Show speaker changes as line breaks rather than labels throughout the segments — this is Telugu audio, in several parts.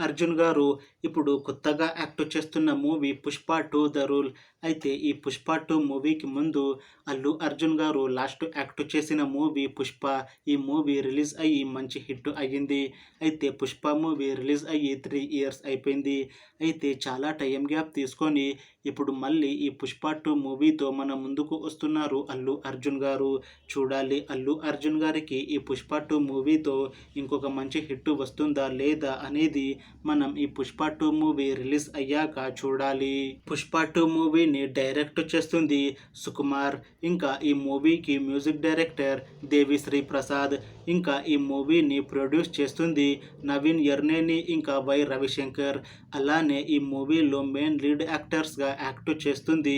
అర్జున్ గారు ఇప్పుడు కొత్తగా యాక్ట్ చేస్తున్న మూవీ 'పుష్ప 2 ద రూల్'. అయితే ఈ 'పుష్ప 2' మూవీకి ముందు అల్లు అర్జున్ గారు లాస్ట్ యాక్ట్ చేసిన మూవీ 'పుష్ప'. ఈ మూవీ రిలీజ్ అయ్యి మంచి హిట్ అయ్యింది. అయితే 'పుష్ప' మూవీ రిలీజ్ అయ్యి 3 ఇయర్స్ అయిపోయింది. అయితే చాలా టైం గ్యాప్ తీసుకొని ఇప్పుడు మళ్ళీ ఈ 'పుష్ప 2' మూవీతో మన ముందుకు వస్తున్నారు అల్లు అర్జున్ గారు. చూడాలి అల్లు అర్జున్ గారికి ఈ 'పుష్ప 2' మూవీతో ఇంకొక మంచి హిట్ వస్తుందా లేదా అనేది మనం ఈ 'పుష్ప 2' మూవీ రిలీజ్ అయ్యాక చూడాలి. 'పుష్ప 2' మూవీని డైరెక్ట్ చేస్తుంది సుకుమార్. ఇంకా ఈ మూవీకి మ్యూజిక్ డైరెక్టర్ దేవిశ్రీ ప్రసాద్. ఇంకా ఈ మూవీని ప్రొడ్యూస్ చేస్తుంది నవీన్ యర్నేని ఇంకా వై రవిశంకర్. అలానే ఈ మూవీలో మెయిన్ లీడ్ యాక్టర్స్గా యాక్ట్ చేస్తుంది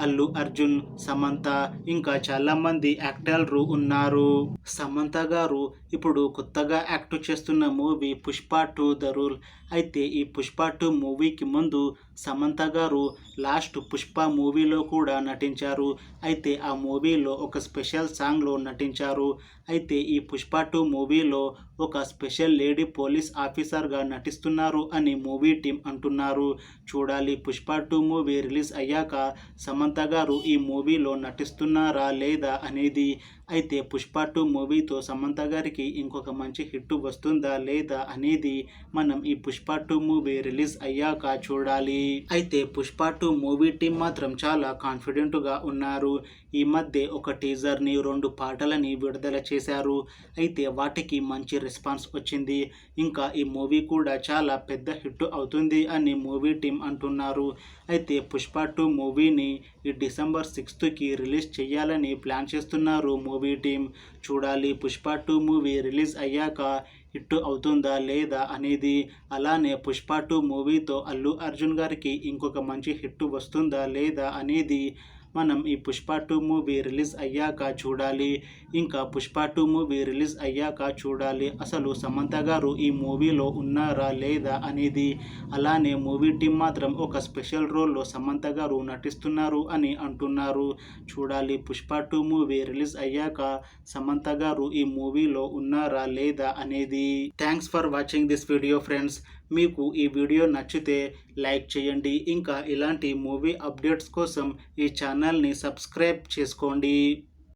అల్లు అర్జున్, సమంత ఇంకా చాలామంది యాక్టర్లు ఉన్నారు. సమంత గారు ఇప్పుడు కొత్తగా యాక్ట్ చేస్తున్న మూవీ 'పుష్ప 2 ద రూల్'. అయితే ఈ 'పుష్ప 2' మూవీకి ముందు సమంత గారు లాస్ట్ 'పుష్ప' మూవీలో కూడా నటించారు. అయితే ఆ మూవీలో ఒక స్పెషల్ సాంగ్లో నటించారు. అయితే ఈ 'పుష్ప 2' మూవీలో ఒక స్పెషల్ లేడీ పోలీస్ ఆఫీసర్గా నటిస్తున్నారు అని మూవీ టీం అంటున్నారు. చూడాలి 'పుష్ప 2' మూవీ రిలీజ్ అయ్యాక సమంత గారు ఈ మూవీలో నటిస్తున్నారా లేదా అనేది. అయితే 'పుష్ప 2' మూవీతో సమంత గారికి ఇంకొక మంచి హిట్ వస్తుందా లేదా అనేది మనం ఈ 'పుష్ప 2' మూవీ రిలీజ్ అయ్యాక చూడాలి. అయితే 'పుష్ప 2' మూవీ టీం మాత్రం చాలా కాన్ఫిడెంట్గా ఉన్నారు. ఈ మధ్య ఒక టీజర్ని 2 పాటలని విడుదల చేశారు. అయితే వాటికి మంచి రెస్పాన్స్ వచ్చింది. ఇంకా ఈ మూవీ కూడా చాలా పెద్ద హిట్ అవుతుంది అని మూవీ టీం అంటున్నారు. అయితే 'పుష్ప 2' మూవీని ఈ డిసెంబర్ 6కి రిలీజ్ చేయాలని ప్లాన్ చేస్తున్నారు మూవీ టీం. చూడాలి 'పుష్ప 2' మూవీ రిలీజ్ అయ్యాక హిట్ అవుతుందా లేదా అనేది. అలానే 'పుష్ప 2' మూవీతో అల్లు అర్జున్ గారికి ఇంకొక మంచి హిట్ వస్తుందా లేదా అనేది మనం ఈ 'పుష్ప 2' మూవీ రిలీజ్ అయ్యాక చూడాలి. ఇంకా 'పుష్ప 2' మూవీ రిలీజ్ అయ్యాక చూడాలి అసలు సమంత గారు ఈ మూవీలో ఉన్నారా లేదా అనేది. అలానే మూవీ టీం మాత్రం ఒక స్పెషల్ రోల్లో సమంత గారు నటిస్తున్నారు అని అంటున్నారు. చూడాలి 'పుష్ప 2' మూవీ రిలీజ్ అయ్యాక సమంత గారు ఈ మూవీలో ఉన్నారా లేదా అనేది. Thanks for watching this video friends. మీకు ఈ వీడియో నచ్చితే లైక్ చేయండి. ఇంకా ఇలాంటి మూవీ అప్డేట్స్ కోసం ఈ ఛానల్ని సబ్స్క్రైబ్ చేసుకోండి.